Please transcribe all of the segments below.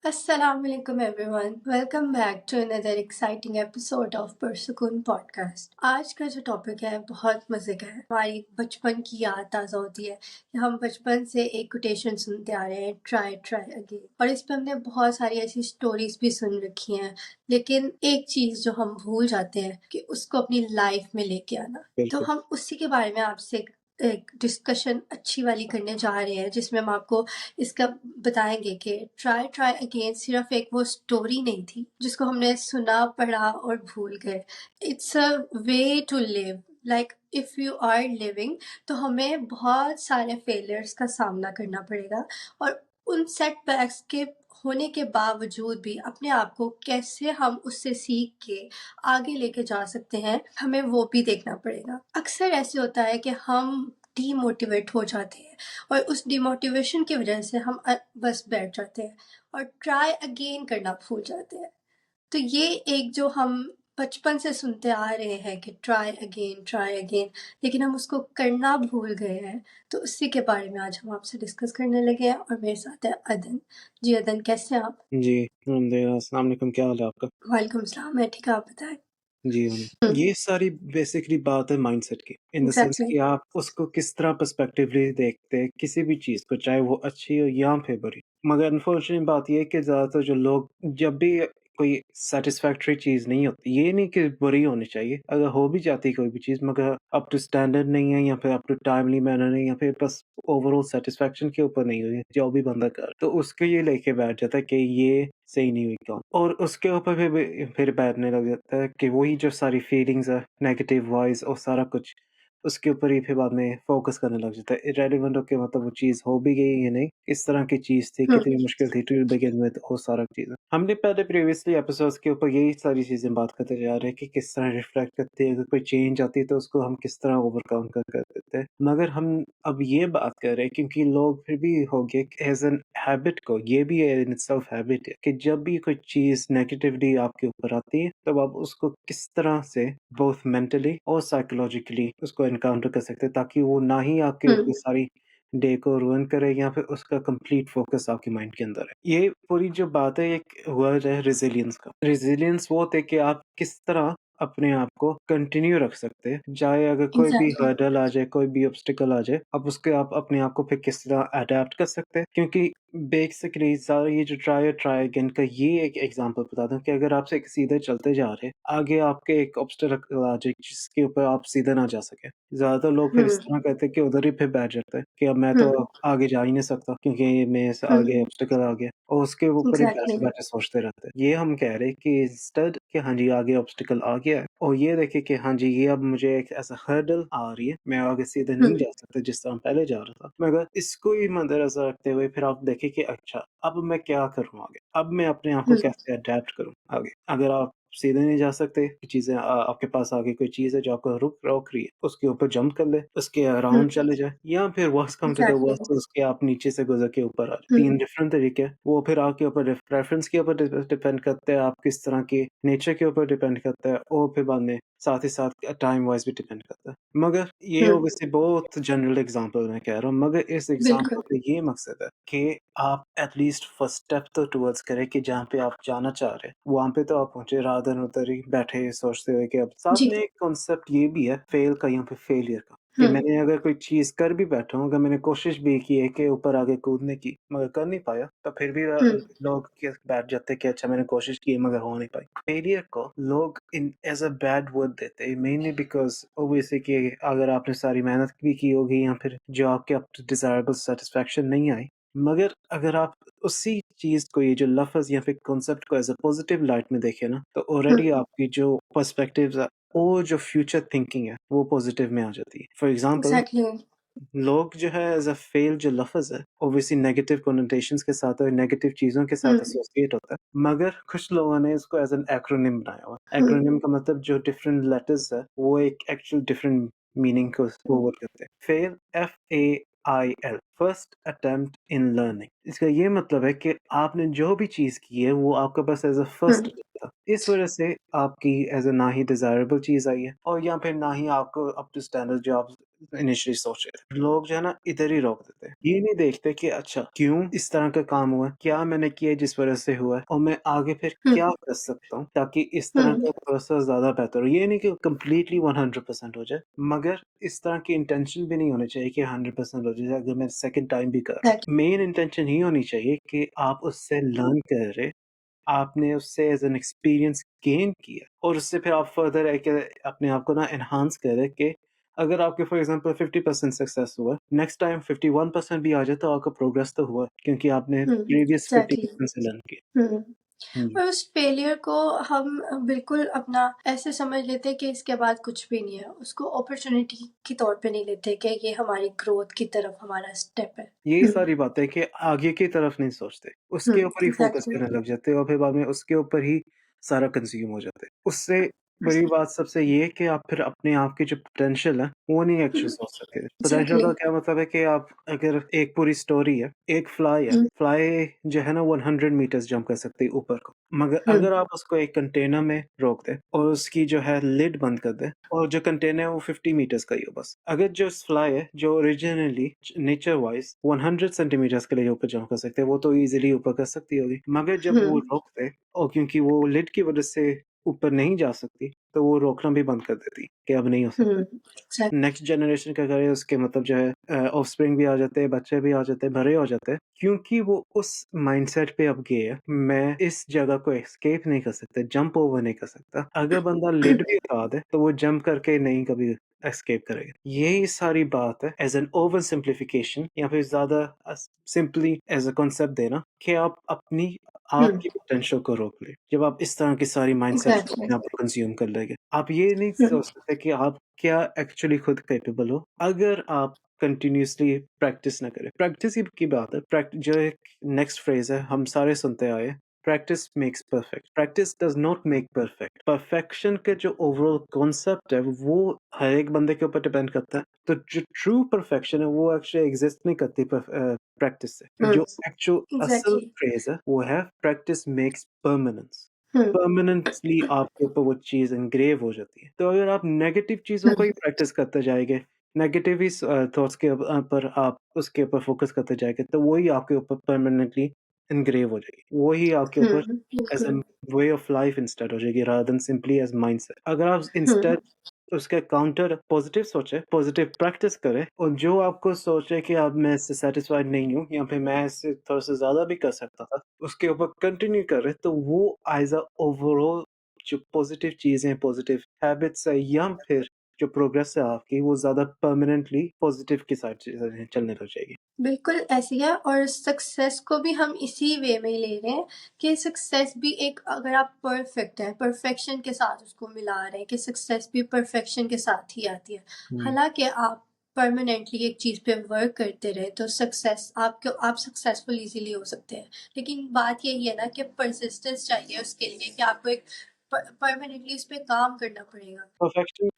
Assalamualaikum everyone. Welcome back to another exciting episode of Parsukoon podcast. आज का जो topic है बहुत मजे का है। हमारी बचपन की याद ताज़ा होती है कि हम बचपन से एक कोटेशन सुनते आ रहे हैं, ट्राई ट्राई अगेन। और इस पे हमने बहुत सारी ऐसी स्टोरीज भी सुन रखी हैं, लेकिन एक चीज जो हम भूल जाते हैं कि उसको अपनी लाइफ में लेके आना। तो बिल्कुल। हम उसी के बारे में आपसे एक डिस्कशन अच्छी वाली करने जा रहे हैं, जिसमें हम आपको इसका बताएंगे कि ट्राई ट्राई अगेन सिर्फ एक वो स्टोरी नहीं थी जिसको हमने सुना पढ़ा और भूल गए। It's a way to live. Like if you are living, तो हमें बहुत सारे फेलियर्स का सामना करना पड़ेगा, और उन सेटबैक्स के होने के बावजूद भी अपने आप को कैसे हम उससे सीख के आगे लेके जा सकते हैं, हमें वो भी देखना पड़ेगा। अक्सर ऐसे होता है कि हम डीमोटिवेट हो जाते हैं, और उस डिमोटिवेशन की वजह से हम बस बैठ जाते हैं और ट्राई अगेन करना भूल जाते हैं। तो ये एक जो हम बचपन से सुनते आ रहे हैं कि ट्राई अगेन, लेकिन हम उसको करना भूल गए हैं। तो उसी के बारे में आज हम आपसे डिस्कस करने लगे हैं, और मेरे साथ है अदन। जी अदन, कैसे हैं आप? जी, अल्हम्दुलिल्लाह। अस्सलाम वालेकुम, क्या हाल है आपका? वालेकुम सलाम, मैं ठीक, आप बताएं। जी, ये सारी बेसिकली बात है माइंडसेट की, इन द सेंस एग्जैक्टली। कि आप उसको किस तरह पर्सपेक्टिवली देखते हैं किसी भी चीज़ को, चाहे वो अच्छी हो या फिर बुरी। मगर अनफॉर्चुनेट बात ये है कि ज़्यादातर जो लोग जब भी कोई सैटिस्फैक्टरी चीज़ नहीं होती, ये नहीं कि बुरी होनी चाहिए, अगर हो भी जाती है कोई भी चीज़ मगर अप टू स्टैंडर्ड नहीं है या फिर अप टू टाइमली मैनर नहीं, या फिर बस ओवरऑल सैटिस्फैक्शन के ऊपर नहीं हुई है, जो भी बंदा कर, तो उसको ये लेके बैठ जाता है कि ये सही नहीं हुई काम, और उसके ऊपर फिर बैठने लग जाता है कि वही जो सारी फीलिंग्स है, नेगेटिव वॉइस और सारा कुछ, उसके ऊपर ही फिर बाद में फ़ोकस करने लग जाता है। इर्रेलेवेंट हो के मतलब वो चीज़ हो भी गई या नहीं, किस तरह की चीज़ थी, कितनी मुश्किल थी टू बिगिन विद, और सारा चीज़ें। हमने पहले प्रीवियसली एपिसोड्स के ऊपर यही सारी चीज़ें बात करते जा रहे हैं कि किस तरह रिफ्लेक्ट करती है, अगर कोई चेंज आती है तो उसको हम किस तरह ओवरकम कर देते हैं। मगर हम अब ये बात कर रहे हैं क्योंकि लोग फिर भी हो गए एज़ एन हैबिट को, ये भी इन इटसेल्फ हैबिट है कि जब भी कोई चीज़ नेगेटिवली आपके ऊपर आती है, तब आप उसको किस तरह से बोथ मेंटली और साइकोलॉजिकली उसको एनकाउंटर कर सकते हैं, ताकि वो ना ही आपके ऊपर सारी डे को रुइन करे या फिर उसका कंप्लीट फोकस आपके माइंड के अंदर है। ये पूरी जो बात है, एक वर्ड है रेज़िलियंस का। रेज़िलियंस वो होता है कि आप किस तरह अपने आप को कंटिन्यू रख सकते हैं, चाहे अगर कोई भी एग्जैक्टली। हर्डल आ जाए, कोई भी ऑब्स्टिकल आ जाए, अब उसके आप अपने आप को फिर किस तरह अडैप्ट कर सकते हैं। क्योंकि बेसिकली सारा ये जो ट्राई अगेन का ये एक एग्जांपल बताता हूँ कि अगर आप से सीधे चलते जा रहे हैं, आगे आपके एक ऑब्स्टेकल आ जाए जिसके ऊपर आप सीधे ना जा सके। ज़्यादातर लोग फिर इस तरह कहते हैं कि उधर ही फिर बैठ जाते हैं कि अब मैं तो आगे जा ही नहीं सकता क्योंकि मेरे से आगे ऑब्स्टेकल आ गया, और उसके ऊपर ही एग्जैक्टली। बैठे-बैठे सोचते रहते हैं। ये हम कह रहे हैं कि इंस्टेड कि हाँ जी, आगे ऑब्स्टेकल आ गया है, और ये देखें कि हाँ जी, ये अब मुझे एक ऐसा हर्डल आ रही है, मैं आगे सीधे नहीं जा सकता जिस तरह पहले जा रहा था। मगर इसको ही मद्देनज़र रखते हुए फिर आप देखें कि अच्छा, अब मैं क्या करूँ आगे? अब मैं अपने आप को कैसे अडैप्ट करूँ आगे? अगर आप सीधे नहीं जा सकते, चीज़ें आपके पास आगे कोई चीज़ है जो आपको रोक रही है, उसके ऊपर जंप कर ले, उसके अराउंड चले जाए, या फिर worst come to the exactly. Worst उसके आप नीचे से गुज़र के ऊपर आ जाए। 3 डिफरेंट तरीके हैं, वो फिर आपके ऊपर प्रेफ़रेंस के ऊपर डिपेंड करता है, आप किस तरह की नेचर के ऊपर डिपेंड करता है, और फिर बाद में साथ ही साथ टाइम वाइज़ भी डिपेंड करता है। मगर ये ऑब्वियसली बहुत जनरल एग्ज़ाम्पल मैं कह रहा हूँ, मगर इस एग्ज़ाम्पल बिल्कुल। का ये मकसद है कि आप एटलीस्ट फर्स्ट स्टेप तो टुवर्ड्स करें कि जहाँ पे आप जाना चाह रहे हैं, वहाँ पे तो आप पहुँचे, रादर देन उधर ही बैठे सोचते हुए कि अब साथ जी। में एक कॉन्सेप्ट ये भी है फेल का या फिर फेलियर का, कि मैंने अगर कोई चीज़ कर भी बैठा हूँ, अगर मैंने कोशिश भी की है कि ऊपर आगे कूदने की, मगर कर नहीं पाया, तो फिर भी लोग के बैठ जाते हैं कि अच्छा मैंने कोशिश की मगर हो नहीं पाई। फेलियर को लोग इन एज़ अ बैड वर्ड देते हैं, मेनली बिकॉज़ ऑब्वियसली कि अगर आपने सारी मेहनत भी की होगी या फिर जो आपके अप टू डिज़ायरेबल सैटिस्फैक्शन नहीं आई, मगर अगर आप उसी चीज़ को, ये जो लफ्ज़ या फिर कॉन्सेप्ट को एज़ अ पॉज़िटिव लाइट में देखें ना, तो ऑलरेडी आपकी जो पर्सपेक्टिव्स है और जो फ्यूचर थिंकिंग है, वो पॉज़िटिव में आ जाती है। For example, exactly. लोग जो है एज़ अ फेल जो लफ्ज़ है, ऑब्वियसली नेगेटिव कॉनोटेशंस के साथ और नेगेटिव चीज़ों के साथ एसोसिएट होता है। मगर कुछ लोगों ने इसको एज़ एन एक्रोनिम बनाया हुआ है। एक्रोनिम का मतलब जो डिफरेंट लेटर्स है, वो एक एक्चुअल डिफरेंट मीनिंग को फॉरवर्ड करते हैं। Fail, F-A-I-L, first attempt in learning. इसका ये मतलब है कि आपने जो भी चीज़ की है वो आपके पास as a first hmm, attempt था। इस वज़ह से आपकी एज़ अ ना ही डिज़ायरेबल चीज़ आई है और या फिर ना ही आपको अप टू स्टैंडर्ड जो आप इनिशियली सोच रहे थे। लोग जो है ना इधर ही रोक देते हैं। ये नहीं देखते कि अच्छा क्यों इस तरह का काम हुआ? क्या मैंने किया जिस वज़ह से हुआ है और मैं आगे फिर हुँ, क्या कर सकता हूँ ताकि इस तरह हुँ, का प्रोसेस ज़्यादा बेहतर हो। ये नहीं कि कंप्लीटली 100% हो जाए, मगर इस तरह की इंटेंशन भी नहीं होनी चाहिए कि 100% हो जाए अगर मैं सेकंड टाइम भी कर रहा हूँ। एग्ज़ैक्टली। मेन इंटेंशन ये होनी चाहिए कि आप उससे लर्न कर रहे, आपने उससे एज़ एन एक्सपीरियंस गेन किया और उससे फिर आप फर्दर है कि अपने आप को ना एनहांस करें कि अगर आपके फॉर एग्ज़ाम्पल 50% सक्सेस हुआ, नेक्स्ट टाइम 51% भी आ जाए तो आपका प्रोग्रेस तो हुआ क्योंकि आपने हुँ, प्रीवियस एग्ज़ैक्टली। 50% से लर्न किया। हुँ। हुँ। और उस फेलियर को हम बिल्कुल अपना ऐसे समझ लेते हैं कि इसके बाद कुछ भी नहीं है। उसको अपॉर्च्युनिटी के तौर पे नहीं लेते कि ये हमारी ग्रोथ की तरफ हमारा स्टेप है। यही हुँ, सारी बातें कि आगे की तरफ नहीं सोचते, हुँ, उसके ऊपर ही फ़ोकस एग्ज़ैक्टली। करने लग जाते हैं और फिर बाद में उसके ऊपर ही सारा कंज़्यूम हो जाते हैं। उससे बड़ी बात सबसे ये है कि आप फिर अपने आप की जो पोटेंशियल है, वो नहीं हुँ, एक्चुअली सोच सकते। Potential exactly. का क्या मतलब है कि आप अगर एक पूरी स्टोरी है, एक फ्लाई है, हुँ, फ्लाई जो है ना 100 मीटर्स जंप कर सकती है ऊपर को, मगर हुँ, अगर आप उसको एक कंटेनर में रोक दें और उसकी जो है लिड बंद कर दें और जो कंटेनर है वो 50 मीटर्स का ही हो बस। अगर जो फ्लाई है जो ओरिजिनली नेचर वाइज़ 100 सेंटीमीटर्स के लिए ऊपर जंप कर सकते हैं, वो तो ईज़िली ऊपर कर सकती होगी। मगर जब वो हुँ, रोक दें और क्योंकि वो लिड की वज़ह से ऊपर नहीं जा सकती, तो वो रोकना भी बंद कर देती कि अब नहीं हो हुँ, सकता। एग्ज़ैक्ट नेक्स्ट जनरेशन क्या करे उसके मतलब जो है ऑफस्प्रिंग भी आ जाते हैं, बच्चे भी आ जाते हैं, बड़े हो जाते हैं, क्योंकि वो उस माइंडसेट पे अब गए हैं, मैं इस जगह को एस्केप नहीं कर सकता, जंप ओवर नहीं कर सकता। अगर बंदा लिड भी हटा दे, तो वो जंप करके नहीं कभी एस्केप करेगा। यही सारी बात है एज़ एन ओवर सिम्प्लिफिकेशन या फिर ज़्यादा सिंपली एज़ अ कांसेप्ट देना कि आप अपनी हुँ, आपकी पोटेंशियल को रोक लें। जब आप इस तरह की सारी माइंडसेट एग्ज़ैक्टली। अपने आप को कंज़्यूम कर लेंगे, आप ये नहीं हुँ, सोच सकते कि आप क्या एक्चुअली खुद कैपेबल हो, अगर आप कंटिन्यूअसली प्रैक्टिस ना करें। प्रैक्टिस ही की बात है, जो एक नेक्स्ट फ्रेज़ है, हम सारे सुनते आए हैं, practice makes perfect. Practice does not make perfect. Perfection के जो ओवरऑल कॉन्सेप्ट है, वो हर एक बंदे के ऊपर डिपेंड करता है। तो जो ट्रू परफेक्शन है, वो एक्चुअली एग्ज़िस्ट नहीं करती प्रैक्टिस से। हुँ, जो एक्चुअल असल एग्ज़ैक्टली। फ्रेज़ है, वो है प्रैक्टिस मेक्स परमानेंस। हुँ, परमानेंटली आपके ऊपर वो चीज़ एनग्रेव हो जाती है। तो अगर आप नेगेटिव चीज़ों हुँ, को ही प्रैक्टिस करते जाएँगे, नेगेटिव ही थॉट्स के पर आप उसके ऊपर फ़ोकस करते जाएँगे, तो वही आपके ऊपर परमानेंटली एनग्रेव हो जाएगी। वही आपके हुँ, ऊपर एज़ अ बिल्कुल। वे ऑफ लाइफ़ इंस्टेड हो जाएगी rather than simply as mindset. अगर आप हुँ, इंस्टेड उसके काउंटर पॉज़िटिव सोचें, पॉज़िटिव प्रैक्टिस करें और जो आपको सोचे कि अब मैं इससे सैटिस्फाइड नहीं हूँ या फिर मैं इससे थोड़ा-सा ज़्यादा भी कर सकता था, उसके ऊपर कंटिन्यू करें, तो वो एज़ अ ओवरऑल जो पॉज़िटिव चीज़ें, पॉज़िटिव हैबिट्स है या फिर जो प्रोग्रेस है आपकी, वो ज़्यादा परमानेंटली पॉज़िटिव की साइड चीज़ें चलने लग जाएगी। बिल्कुल ऐसे ही है और सक्सेस को भी हम इसी वे में ले रहे हैं कि सक्सेस भी एक अगर आप परफेक्ट हैं, परफेक्शन के साथ उसको मिला रहे हैं कि सक्सेस भी परफेक्शन के साथ ही आती है। हुँ। हालाँकि आप परमानेंटली एक चीज़ पे वर्क करते रहे तो सक्सेस आपको आप सक्सेसफुल ईज़िली हो सकते हैं। लेकिन बात यही है ना कि परसिस्टेंस चाहिए उसके लिए कि आपको एक परमानेंटली उस पे काम करना पड़ेगा। परफेक्शन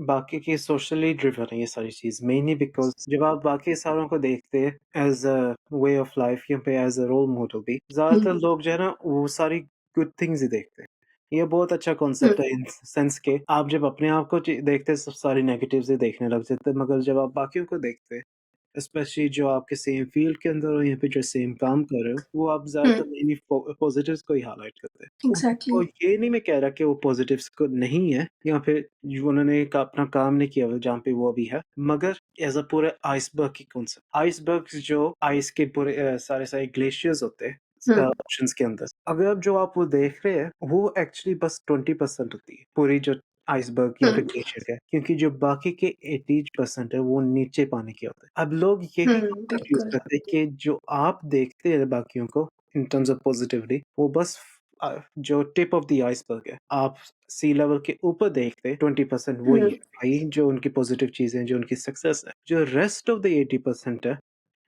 बाकी की सोशली ड्रिवन है ये सारी चीज़ मेनली बिकॉज़ जब आप बाकी सारों को देखते हैं as a way of life या फिर एज़ अ रोल मॉडल भी, हुँ, ज़्यादातर लोग जो है ना वो सारी गुड थिंग्स ही देखते हैं। ये बहुत अच्छा हुँ, कॉन्सेप्ट है इन सेंस के आप जब अपने आप को देखते हैं सब सारी नेगेटिव्स ही देखने लग जाते हैं, मगर जब आप बाकियों को देखते हैं स्पेशली जो आपके सेम फील्ड के अंदर हो या फिर जो सेम काम कर रहे हो, वो आप हुँ, ज़्यादातर मेनली पॉज़िटिव्स को ही हाइलाइट करते हैं। एग्ज़ैक्टली। और ये नहीं मैं कह रहा कि वो पॉज़िटिव्स को नहीं है या फिर जो उन्होंने एक अपना काम नहीं किया हुआ जहाँ पे वो अभी है, मगर एज़ अ पूरे आइसबर्ग की कॉन्सेप्ट आइसबर्ग्स जो आइस के पूरे सारे-सारे ग्लेशियर्स होते हैं हुँ, ओशंस के अंदर। अगर आप जो आप वो देख रहे हैं, वो एक्चुअली बस 20% होती है, पूरी जो आइसबर्ग या हुँ, फिर ग्लेशियर का है, क्योंकि जो बाकी के 80% है वो नीचे पानी के होते हैं। अब लोग हुँ, यही कॉन्सेप्ट यूज़ बिल्कुल। करते हैं कि जो आप देखते हैं बाकियों को इन टर्म्स ऑफ पॉज़िटिवली वो बस जो टिप ऑफ द आइसबर्ग है। आप सी लेवल के ऊपर देखते हैं 20% वही हुँ, है। वही जो उनकी पॉज़िटिव चीज़ें, जो उनकी सक्सेस है। जो रेस्ट ऑफ द 80% है,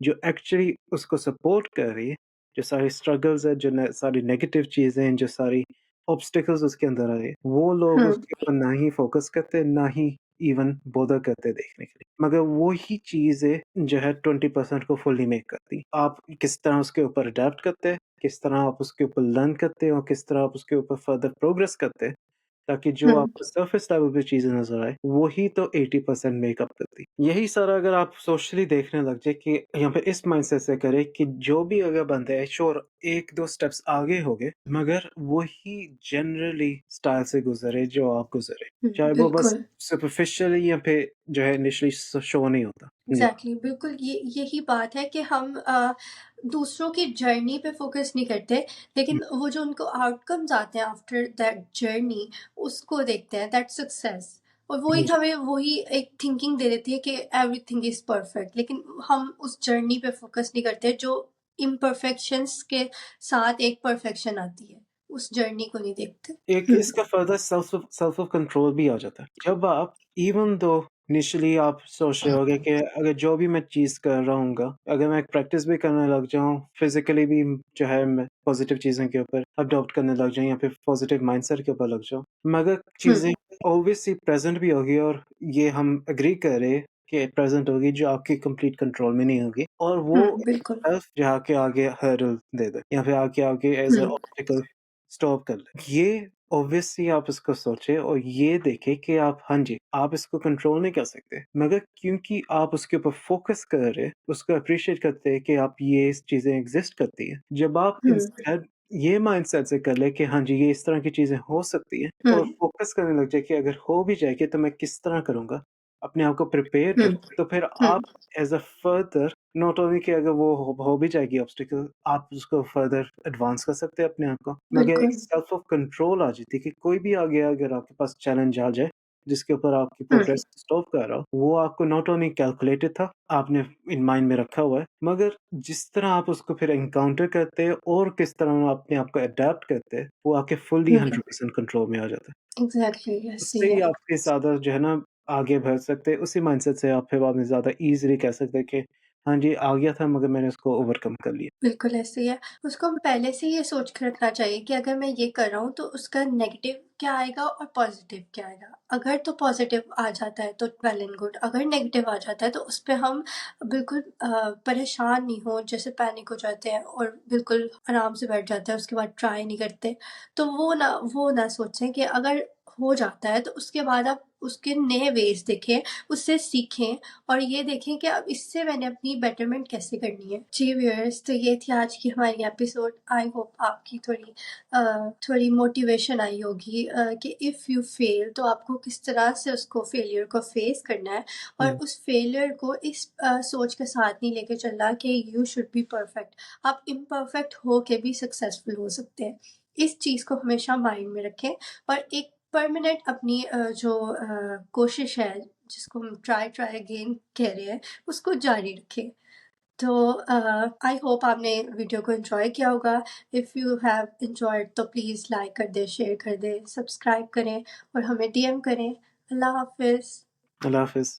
जो एक्चुअली उसको सपोर्ट कर रही है, जो सारी स्ट्रगल्स है, जो सारी नेगेटिव चीज़ें हैं, जो सारी ऑब्स्टेकल्स उसके अंदर आए, वो लोग हुँ, उसके ऊपर ना ही फ़ोकस करते हैं, ना ही इवन बॉदर करते देखने के लिए। मगर वही चीज़ें जो है 20% को फुली मेक करती। आप किस तरह उसके ऊपर अडैप्ट करते हैं, किस तरह आप उसके ऊपर लर्न करते हैं और किस तरह आप उसके ऊपर फर्दर प्रोग्रेस करते हैं, ताकि जो हुँ, आपको सरफेस लेवल पे चीज़ें नज़र आए, वही तो 80% मेकअप करती। यही सारा अगर आप सोशली देखने लग जाए कि यहाँ पे इस माइंडसेट से करें कि जो भी अगर बंदा है श्योर 1-2 स्टेप्स आगे हो गए, मगर वही जनरली स्टाइल से गुज़रे जो आप गुज़रे। हुँ, चाहे वो बस बिल्कुल। सुपरफिशियली या फिर जो है इनिशियली शो नहीं होता। जी। एग्ज़ैक्टली बिल्कुल यही बात है कि हम दूसरों की जर्नी पे फ़ोकस नहीं करते, हुँ, लेकिन वो जो उनको आउटकम्स आते हैं आफ्टर दैट जर्नी, उसको देखते हैं, दैट सक्सेस। और वही जी। हमें वही एक थिंकिंग दे देती है कि एवरीथिंग इज़ परफेक्ट, लेकिन हम उस जर्नी पे फ़ोकस नहीं करते जो इम्परफेक्शंस के साथ एक परफेक्शन आती है, उस जर्नी को नहीं देखते। एक हुँ, इसका फर्दर सेल्फ ऑफ कंट्रोल भी आ जाता है। जब आप इवन दो इनिशियली आप सोच रहे होगे कि अगर जो भी मैं चीज़ कर रहा हूँगा, अगर मैं प्रैक्टिस भी करने लग जाऊँ, फिज़िकली भी जो है मैं पॉज़िटिव चीज़ों के ऊपर अडॉप्ट करने लग जाऊँ या फिर पॉज़िटिव माइंडसेट के ऊपर लग जाऊँ, मगर हुँ, चीज़ें ऑब्वियसली प्रेज़ेंट भी होगी और ये हम एग्री करें कि प्रेज़ेंट होगी जो आपके कंप्लीट कंट्रोल में नहीं होगी और वो हुँ, बिल्कुल। सेल्फ जो आके आगे हर्डल दे दे या फिर आके आगे as a hmm, obstacle stop कर ले। ये ऑब्वियसली आप इसको सोचें और ये देखें कि आप हाँ जी, आप इसको कंट्रोल नहीं कर सकते। मगर क्योंकि आप उसके ऊपर फ़ोकस कर रहे हैं, उसको एप्रिशिएट करते हैं कि आप ये चीज़ें एग्ज़िस्ट करती हैं। जब आप हुँ, इंस्टेड ये माइंडसेट से कर लें कि हाँ जी, ये इस तरह की चीज़ें हो सकती हैं हुँ, और फ़ोकस करने लग जाए कि अगर हो भी जाएगी तो मैं किस तरह करूँगा, अपने आप को प्रिपेयर हुँ, करें, तो फिर हुँ, आप as a further not only कि अगर वो हो भी जाएगी ऑब्स्टिकल, आप उसको फर्दर एडवांस कर सकते हैं अपने आप को। मगर एक बिल्कुल। सेल्फ ऑफ कंट्रोल आ जाती है कि कोई भी आ गया अगर आपके पास चैलेंज आ जाए, जिसके ऊपर आपकी हुँ, प्रोग्रेस स्टॉप कर रहा हो, वो आपको नॉट ओनली कैलकुलेटेड था, आपने इन माइंड में रखा हुआ है, मगर जिस तरह आप उसको फिर एनकाउंटर करते हैं और किस तरह आप अपने आप को अडैप्ट करते हैं, वो आपके फुल्ली हुँ, 100% कंट्रोल में आ जाता है। एग्ज़ैक्टली ऐसे उससे ही ही है। आपके ज़्यादा जो है ना आगे बढ़ सकते हैं, उसी माइंडसेट से आप फिर बाद में ज़्यादा ईज़िली कह सकते हैं कि हाँ जी, आ गया था मगर मैंने उसको ओवरकम कर लिया। बिल्कुल ऐसे ही है। उसको हम पहले से ये सोच के रखना चाहिए कि अगर मैं ये कर रहा हूँ तो उसका नेगेटिव क्या आएगा और पॉज़िटिव क्या आएगा। अगर तो पॉज़िटिव आ जाता है तो वेल एंड गुड, अगर नेगेटिव आ जाता है तो उस पे हम बिल्कुल परेशान नहीं हों, जैसे पैनिक हो जाते हैं और बिल्कुल आराम से बैठ जाते हैं, उसके बाद ट्राई नहीं करते। तो वो ना सोचें कि अगर हो जाता है तो उसके बाद आप उसके नए वेज़ देखें, उससे सीखें और ये देखें कि अब इससे मैंने अपनी बेटरमेंट कैसे करनी है। जी व्यूअर्स, तो ये थी आज की हमारी एपिसोड। आई होप आपकी थोड़ी मोटिवेशन आई होगी कि इफ़ यू फेल तो आपको किस तरह से उसको फेलियर को फेस करना है और हुँ, उस फेलियर को इस सोच के साथ नहीं लेके चलना कि यू शुड बी परफेक्ट। आप इम्परफेक्ट हो के भी सक्सेसफुल हो सकते हैं। इस चीज़ को हमेशा माइंड में रखें और एक परमानेंट अपनी कोशिश है जिसको हम ट्राई अगेन कह रहे हैं, उसको जारी रखें। तो आई होप आपने वीडियो को एन्जॉय किया होगा। इफ़ यू हैव एन्जॉयड तो प्लीज़ लाइक कर दें, शेयर कर दें, सब्सक्राइब करें और हमें डीएम करें। अल्लाह हाफ़िज़। अल्लाह हाफ़िज़।